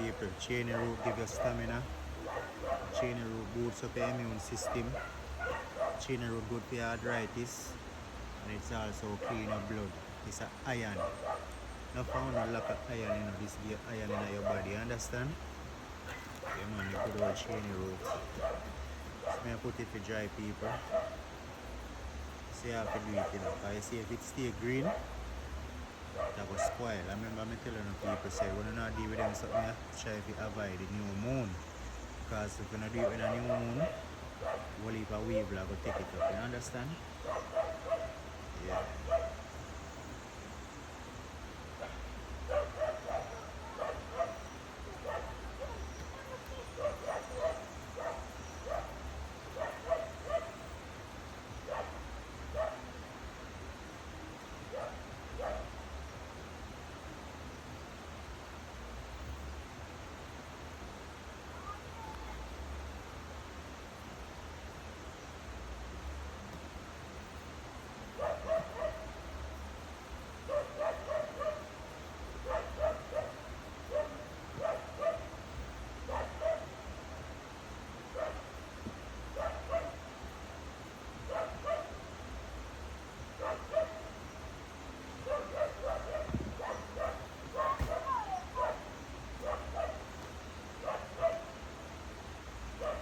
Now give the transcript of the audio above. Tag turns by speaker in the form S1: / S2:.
S1: people. Chaney root give you stamina. Chaney root boosts up your immune system. Chaney root good for your arthritis. And it's also clean your blood. It's an iron. No found no lack of iron, you know, this give iron in your body, you understand? Yeah man, you put out Chaney root. So I put it for dry people. So you have to do it, you know. Because you see if it stay green, that will spoil. I remember me telling people say when you not deal with them something, you try to avoid the new moon. Because if you not do it with a new moon, whole heap of wave will go take it up, you understand? Yeah.